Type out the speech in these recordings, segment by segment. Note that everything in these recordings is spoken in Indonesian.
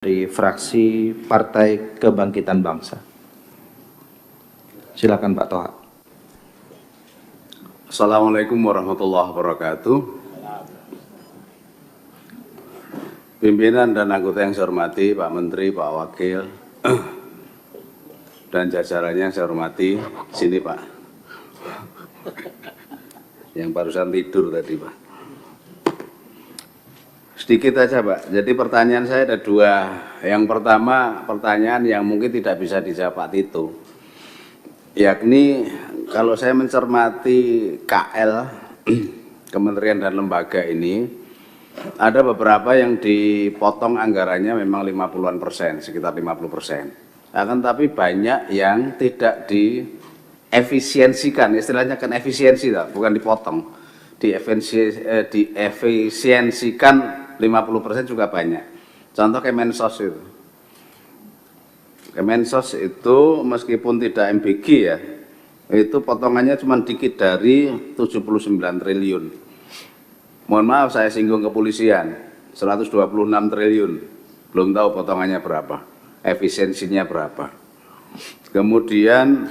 dari fraksi Partai Kebangkitan Bangsa. Silakan Pak Toha. Assalamualaikum warahmatullahi wabarakatuh. Pimpinan dan anggota yang saya hormati, Pak Menteri, Pak Wakil, dan jajarannya yang saya hormati. Sini Pak, yang barusan tidur tadi Pak. Sedikit aja Pak, jadi pertanyaan saya ada dua. Yang pertama, pertanyaan yang mungkin tidak bisa dijawab Pak Tito, yakni kalau saya mencermati KL, kementerian dan lembaga ini, ada beberapa yang dipotong anggarannya memang 50-an%, sekitar 50%. Akan tapi banyak yang tidak diefisiensikan, istilahnya kan efisiensi, bukan dipotong. Diefisiensikan 50% juga banyak. Contoh Kemensos itu. Kemensos itu meskipun tidak MBG ya, itu potongannya cuma dikit dari 79 triliun. Mohon maaf saya singgung kepolisian, 126 triliun. Belum tahu potongannya berapa, efisiensinya berapa. Kemudian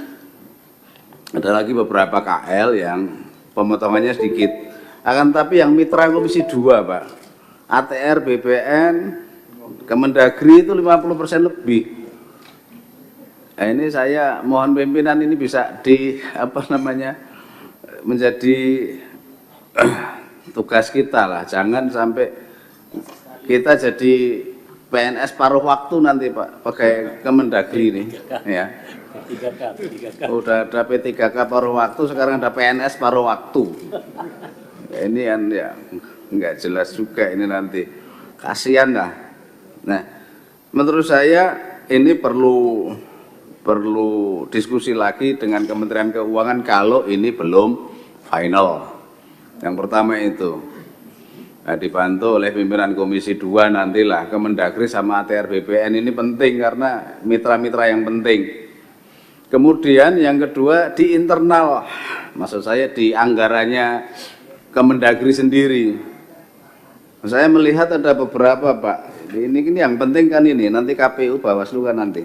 ada lagi beberapa KL yang pemotongannya sedikit. Akan tapi yang mitra Komisi 2 Pak, ATR, BPN, Kemendagri itu 50% lebih. Nah, ini saya mohon pimpinan ini bisa menjadi tugas kita lah. Jangan sampai kita jadi PNS paruh waktu nanti Pak, pakai Kemendagri ini. Ya. Udah ada P3K paruh waktu, sekarang ada PNS paruh waktu. Ini kan ya nggak jelas juga ini nanti, kasihan lah. Nah, menurut saya ini perlu diskusi lagi dengan Kementerian Keuangan kalau ini belum final. Yang pertama itu, nah, dibantu oleh pimpinan Komisi 2 nantilah Kemendagri sama ATR BPN ini penting karena mitra-mitra yang penting. Kemudian yang kedua di internal, maksud saya di anggarannya Kemendagri sendiri. Saya melihat ada beberapa Pak, ini yang penting kan ini, nanti KPU Bawaslu kan nanti.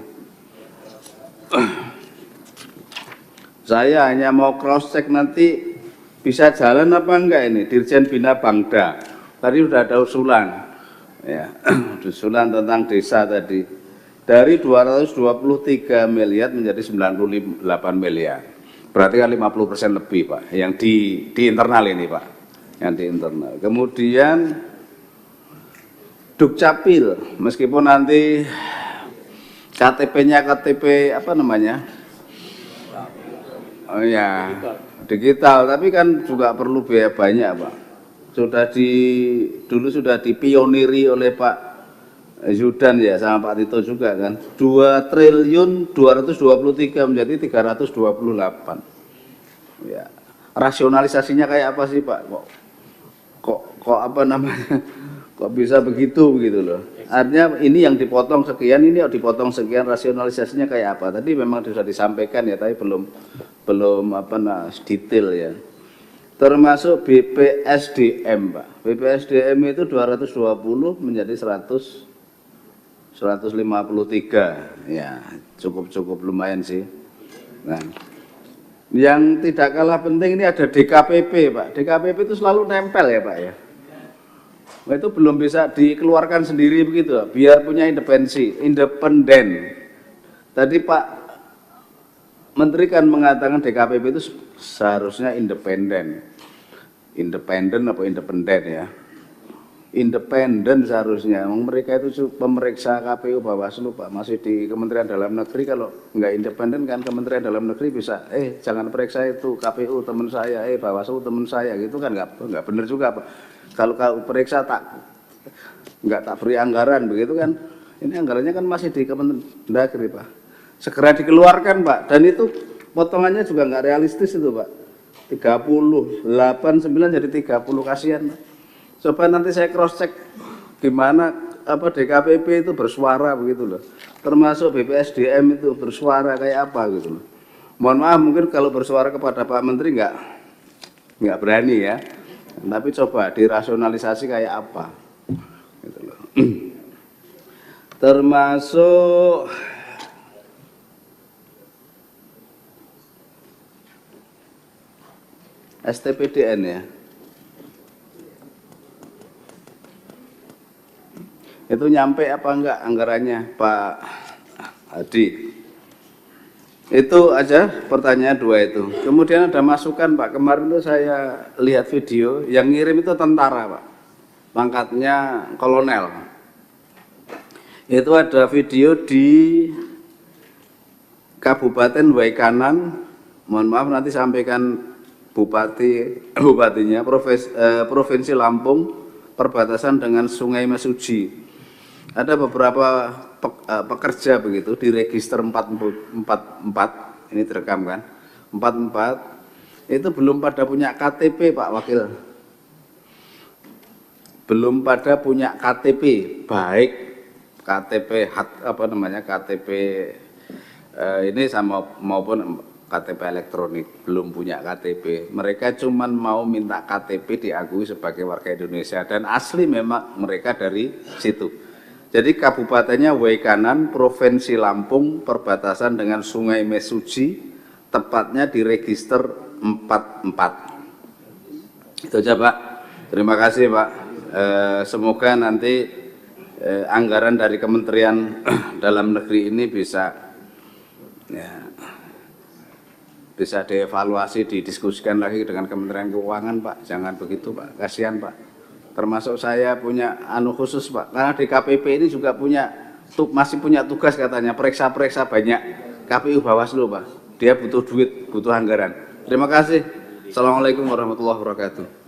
Saya hanya mau cross check nanti bisa jalan apa enggak ini, Dirjen Bina Bangda. Tadi sudah ada usulan, ya, usulan tentang desa tadi. Dari 223 miliar menjadi 98 miliar. Berarti kan 50% lebih Pak, yang di internal ini Pak, yang di internal. Kemudian Dukcapil, meskipun nanti KTP-nya KTP apa namanya? Oh ya, digital, tapi kan juga perlu biaya banyak Pak. Dulu sudah dipioniri oleh Pak Zudan ya sama Pak Tito juga kan. 2 triliun 223 menjadi 328. Ya. Rasionalisasinya kayak apa sih Pak? Kok apa namanya? Kok bisa begitu loh. Artinya ini yang dipotong sekian, ini dipotong sekian, rasionalisasinya kayak apa? Tadi memang sudah disampaikan ya, tapi belum detail ya. Termasuk BPSDM Pak. BPSDM itu 220 menjadi 153. Ya, cukup lumayan sih. Nah, yang tidak kalah penting ini ada DKPP Pak. DKPP itu selalu nempel ya Pak ya. Nah, itu belum bisa dikeluarkan sendiri begitu, biar punya independen. Tadi Pak Menteri kan mengatakan DKPP itu seharusnya independen apa independen ya? Independen seharusnya. Mereka itu pemeriksa KPU Bawaslu Pak, masih di Kementerian Dalam Negeri. Kalau nggak independen kan Kementerian Dalam Negeri bisa, jangan periksa itu KPU teman saya, Bawaslu teman saya, gitu kan nggak benar juga Pak. Kalau periksa nggak tak beri anggaran begitu kan, ini anggarannya kan masih di Kemendagri Pak, segera dikeluarkan Pak. Dan itu potongannya juga nggak realistis itu Pak, 38,9 jadi 30, kasihan Pak. Coba nanti saya cross check gimana DKPP itu bersuara begitu loh, termasuk BPSDM itu bersuara kayak apa gitu loh. Mohon maaf mungkin kalau bersuara kepada Pak Menteri nggak berani ya. Tapi coba dirasionalisasi kayak apa gitu loh. termasuk STPDN ya. Itu nyampe apa enggak anggarannya, Pak Hadi? Itu aja pertanyaan dua itu. Kemudian ada masukan, Pak. Kemarin itu saya lihat video yang ngirim itu tentara, Pak. Pangkatnya kolonel. Itu ada video di Kabupaten Waikanan. Mohon maaf nanti sampaikan bupatinya Provinsi Lampung, perbatasan dengan Sungai Mesuji. Ada beberapa pekerja begitu di register 444, ini direkam kan, 44 itu belum pada punya KTP, Pak Wakil, belum pada punya KTP, baik KTP KTP ini sama maupun KTP elektronik, belum punya KTP. Mereka cuman mau minta KTP diakui sebagai warga Indonesia dan asli memang mereka dari situ. Jadi kabupatennya Waikanan, Provinsi Lampung, perbatasan dengan Sungai Mesuji, tepatnya di register 44. Itu aja, Pak. Terima kasih, Pak. Semoga nanti anggaran dari Kementerian Dalam Negeri ini bisa dievaluasi, didiskusikan lagi dengan Kementerian Keuangan, Pak. Jangan begitu, Pak. Kasihan, Pak. Termasuk saya punya khusus, Pak, karena DKPP ini juga masih punya tugas katanya, periksa-periksa banyak KPU Bawaslu, Pak. Dia butuh duit, butuh anggaran. Terima kasih. Assalamualaikum warahmatullahi wabarakatuh.